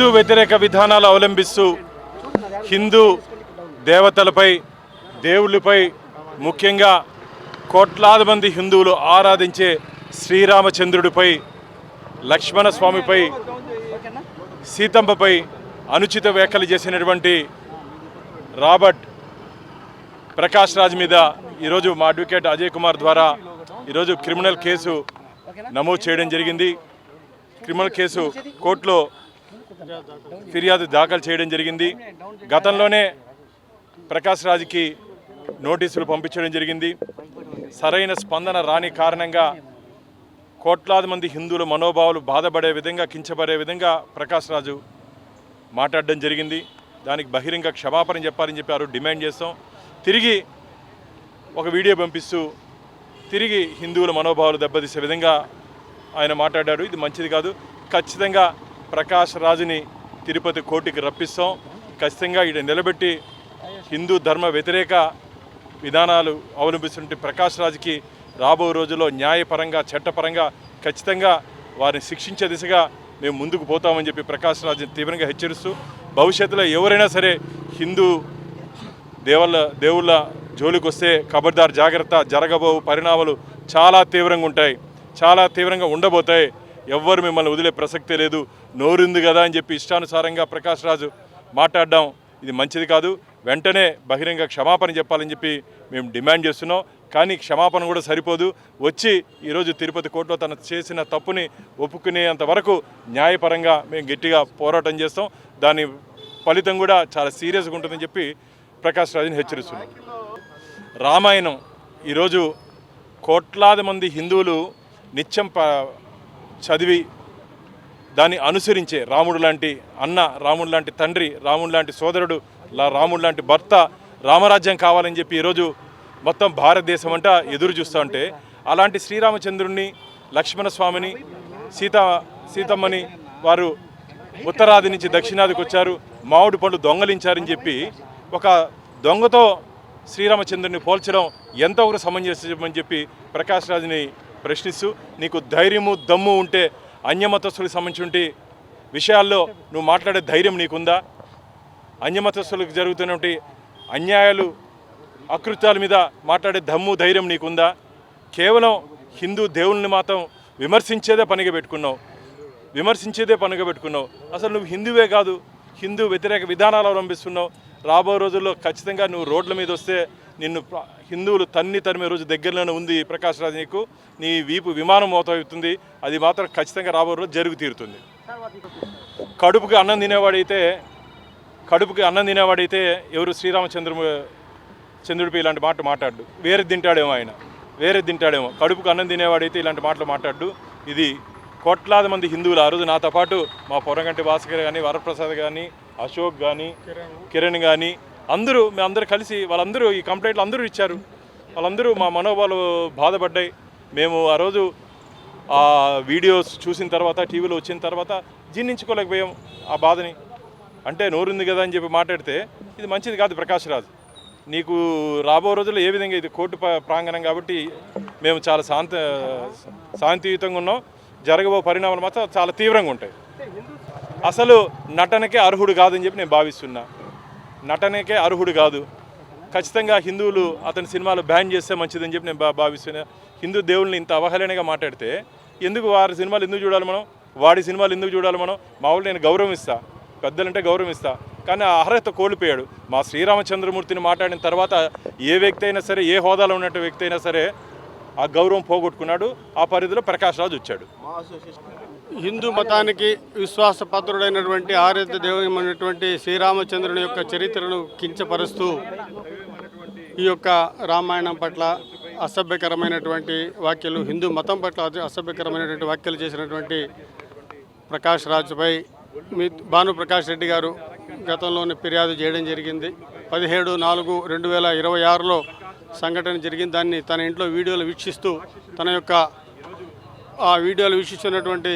హిందూ వ్యతిరేక విధానాలు అవలంబిస్తూ హిందూ దేవతలపై దేవుళ్ళపై ముఖ్యంగా కోట్లాది మంది హిందువులు ఆరాధించే శ్రీరామచంద్రుడిపై లక్ష్మణస్వామిపై సీతమ్మపై అనుచిత వ్యాఖ్యలు చేసినటువంటి రాబర్ట్ ప్రకాష్ రాజ్ మీద ఈరోజు మా అడ్వకేట్ అజయ్ కుమార్ ద్వారా ఈరోజు క్రిమినల్ కేసు నమోదు చేయడం జరిగింది. క్రిమినల్ కేసు కోర్టులో ఫిర్యాదు దాఖలు చేయడం జరిగింది. గతంలోనే ప్రకాష్ రాజ్కి నోటీసులు పంపించడం జరిగింది. సరైన స్పందన రాని కారణంగా కోట్లాది మంది హిందువుల మనోభావాలు బాధపడే విధంగా కించబడే విధంగా ప్రకాష్ రాజు మాట్లాడడం జరిగింది. దానికి బహిరంగ క్షమాపణ చెప్పాలని చెప్పారు, డిమాండ్ చేస్తాం. తిరిగి ఒక వీడియో పంపిస్తూ తిరిగి హిందువుల మనోభావాలు దెబ్బతీసే విధంగా ఆయన మాట్లాడారు. ఇది మంచిది కాదు. ఖచ్చితంగా ప్రకాష్ రాజుని తిరుపతి కోర్టుకి రప్పిస్తాం. ఖచ్చితంగా ఇక్కడ నిలబెట్టి హిందూ ధర్మ వ్యతిరేక విధానాలు అవలంబిస్తుంటే ప్రకాష్ రాజుకి రాబో రోజుల్లో న్యాయపరంగా చట్టపరంగా ఖచ్చితంగా వారిని శిక్షించే దిశగా మేము ముందుకు పోతామని చెప్పి ప్రకాష్ రాజుని తీవ్రంగా హెచ్చరిస్తూ భవిష్యత్తులో ఎవరైనా సరే హిందూ దేవుళ్ళ జోలికి వస్తే ఖబర్దార్, జాగ్రత్త. జరగబో పరిణామాలు చాలా తీవ్రంగా ఉంటాయి, చాలా తీవ్రంగా ఉండబోతాయి. ఎవ్వరు మిమ్మల్ని వదిలే ప్రసక్తే లేదు. నోరుంది కదా అని చెప్పి ఇష్టానుసారంగా ప్రకాష్ రాజు మాట్లాడడం ఇది మంచిది కాదు. వెంటనే బహిరంగ క్షమాపణ చెప్పాలని చెప్పి మేము డిమాండ్ చేస్తున్నాం. కానీ క్షమాపణ కూడా సరిపోదు. వచ్చి ఈరోజు తిరుపతి కోర్టులో తను చేసిన తప్పుని ఒప్పుకునేంత వరకు న్యాయపరంగా మేము గట్టిగా పోరాటం చేస్తాం. దాని ఫలితం కూడా చాలా సీరియస్గా ఉంటుందని చెప్పి ప్రకాష్ రాజుని హెచ్చరిస్తున్నాం. రామాయణం ఈరోజు కోట్లాది మంది హిందువులు నిత్యం చదివి దాన్ని అనుసరించే రాముడు లాంటి అన్న, రాముడు లాంటి తండ్రి, రాముడు లాంటి సోదరుడు, రాముడు లాంటి భర్త, రామరాజ్యం కావాలని చెప్పి ఈరోజు మొత్తం భారతదేశం అంతా ఎదురు చూస్తూ ఉంటే అలాంటి శ్రీరామచంద్రుడిని, లక్ష్మణస్వామిని, సీతమ్మని వారు ఉత్తరాది నుంచి దక్షిణాదికి వచ్చారు, మామిడి పండ్లు దొంగలించారని చెప్పి ఒక దొంగతో శ్రీరామచంద్రుని పోల్చడం ఎంతవరకు సమంజసమని చెప్పి ప్రకాష్ రాజుని ప్రశ్నిస్తూ, నీకు ధైర్యము దమ్ము ఉంటే అన్యమతస్థులకు సంబంధించిన విషయాల్లో నువ్వు మాట్లాడే ధైర్యం నీకుందా? అన్యమతస్థులకు జరుగుతున్నటువంటి అన్యాయాలు, అకృత్యాల మీద మాట్లాడే దమ్ము ధైర్యం నీకుందా? కేవలం హిందూ దేవుల్ని మాత్రం విమర్శించేదే పనిగా పెట్టుకున్నావు. అసలు నువ్వు హిందువే కాదు, హిందూ వ్యతిరేక విధానాలు అవలంబిస్తున్నావు. రాబో రోజుల్లో ఖచ్చితంగా నువ్వు రోడ్ల మీద వస్తే నిన్ను హిందువులు తరిమే రోజు దగ్గరలోనే ఉంది. ప్రకాష్ రాజు నీకు నీ వీపు విమానం మోతవుతుంది. అది మాత్రం ఖచ్చితంగా రాబో రోజు జరుగు తీరుతుంది. కడుపుకి అన్నం తినేవాడైతే ఎవరు శ్రీరామచంద్రుడిపై ఇలాంటి మాట మాట్లాడు. వేరే తింటాడేమో. కడుపుకి అన్నం తినేవాడైతే ఇలాంటి మాటలు మాట్లాడు. ఇది కోట్లాది మంది హిందువులు ఆ రోజు నాతో పాటు మా పొరగంటి భాస్కర్ కానీ, వరప్రసాద్ కానీ, అశోక్ కానీ, కిరణ్ కానీ మేమందరూ కలిసి వాళ్ళందరూ ఈ కంప్లైంట్లు అందరూ ఇచ్చారు. వాళ్ళందరూ మా మనోభావాలు బాధపడ్డాయి. మేము ఆ రోజు ఆ వీడియోస్ చూసిన తర్వాత, టీవీలో వచ్చిన తర్వాత జీర్ణించుకోలేకపోయాం ఆ బాధని. అంటే నోరుంది కదా అని చెప్పి మాట్లాడితే ఇది మంచిది కాదు. ప్రకాష్ రాజు, నీకు రాబో రోజుల్లో ఏ విధంగా, ఇది కోర్టు ప్రాంగణం కాబట్టి మేము చాలా శాంతియుతంగా ఉన్నాం. జరగబో పరిణామాలు మాత్రం చాలా తీవ్రంగా ఉంటాయి. అసలు నటనకే అర్హుడు కాదని చెప్పి నేను భావిస్తున్నా. నటనకే అర్హుడు కాదు. ఖచ్చితంగా హిందువులు అతని సినిమాలు బ్యాన్ చేస్తే మంచిదని చెప్పి నేను భావిస్తున్నా. హిందూ దేవుళ్ళని ఇంత అవహేళనగా మాట్లాడితే ఎందుకు వారి సినిమాలు ఎందుకు చూడాలి మనం? వాడి సినిమాలు ఎందుకు చూడాలి మనం? మా వాళ్ళు నేను గౌరవిస్తా, పెద్దలంటే గౌరవిస్తా. కానీ ఆ అర్హత కోల్పోయాడు. మా శ్రీరామచంద్రమూర్తిని మాట్లాడిన తర్వాత ఏ వ్యక్తి అయినా సరే, ఏ హోదాలో ఉన్నట్టు వ్యక్తి అయినా సరే ఆ గౌరవం పోగొట్టుకున్నాడు. ఆ పరిధిలో ప్రకాష్ రాజు వచ్చాడు. హిందూ మతానికి విశ్వాసపాత్రుడైనటువంటి ఆరాధ్య దైవమైనటువంటి శ్రీరామచంద్రుని యొక్క చరిత్రను కించపరుస్తూ ఈ యొక్క రామాయణం పట్ల అసభ్యకరమైనటువంటి వ్యాఖ్యలు, హిందూ మతం పట్ల అసభ్యకరమైనటువంటి వ్యాఖ్యలు చేసినటువంటి ప్రకాష్ రాజుపై భానుప్రకాష్ రెడ్డి గారు గతంలోనే ఫిర్యాదు చేయడం జరిగింది. 17/4/2026లో సంఘటన జరిగింది. దాన్ని తన ఇంట్లో వీడియోలు వీక్షిస్తూ ఆ వీడియోలు వీక్షిస్తున్నటువంటి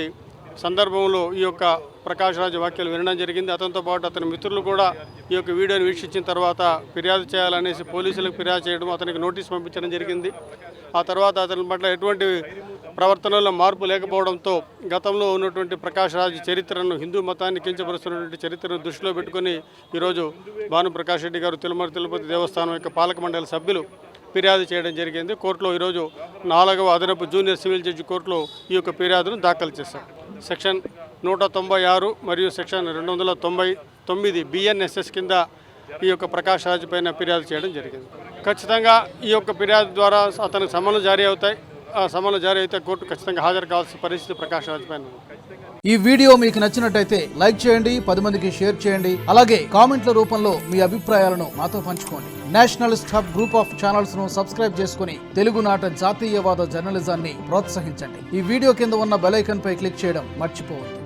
సందర్భంలో ఈ యొక్క ప్రకాష్ రాజ్ వ్యాఖ్యలు వినడం జరిగింది. అతనితో పాటు అతని మిత్రులు కూడా ఈ యొక్క వీడియోని వీక్షించిన తర్వాత ఫిర్యాదు చేయాలనేసి పోలీసులకు ఫిర్యాదు చేయడం, అతనికి నోటీస్ పంపించడం జరిగింది. ఆ తర్వాత అతని పట్ల ఎటువంటి ప్రవర్తనలో మార్పు లేకపోవడంతో గతంలో ఉన్నటువంటి ప్రకాష్ రాజ్ చరిత్రను, హిందూ మతాన్ని కించపరుస్తున్నటువంటి చరిత్రను దృష్టిలో పెట్టుకుని ఈరోజు భానుప్రకాష్ రెడ్డి గారు తిరుపతి దేవస్థానం యొక్క పాలక మండలి సభ్యులు ఫిర్యాదు చేయడం జరిగింది. కోర్టులో ఈరోజు 4వ అదనపు జూనియర్ సివిల్ జడ్జి కోర్టులో ఈ యొక్క ఫిర్యాదును దాఖలు చేశారు. సెక్షన్ 196 మరియు సెక్షన్ 299 BNSS కింద ఈ యొక్క ప్రకాష్ రాజ్ పైన ఫిర్యాదు చేయడం జరిగింది. ఖచ్చితంగా ఈ యొక్క ఫిర్యాదు ద్వారా అతనికి సమన్లు జారీ అవుతాయి. ఆ సమన్లు జారీ అయితే కోర్టు ఖచ్చితంగా హాజరు కావాల్సిన పరిస్థితి ప్రకాష్ రాజ్ పైన. ఈ వీడియో మీకు నచ్చినట్టయితే లైక్ చేయండి, 10 మందికి షేర్ చేయండి. అలాగే కామెంట్ల రూపంలో మీ అభిప్రాయాలను మాతో పంచుకోండి. Nationalist hub group of channels ను సబ్స్క్రైబ్ చేసుకుని తెలుగునాట జాతీయవాద జర్నలిజాన్ని ప్రోత్సహించండి. ఈ వీడియో కింద ఉన్న బెల్ ఐకాన్ పై క్లిక్ చేయడం మర్చిపోవద్దు.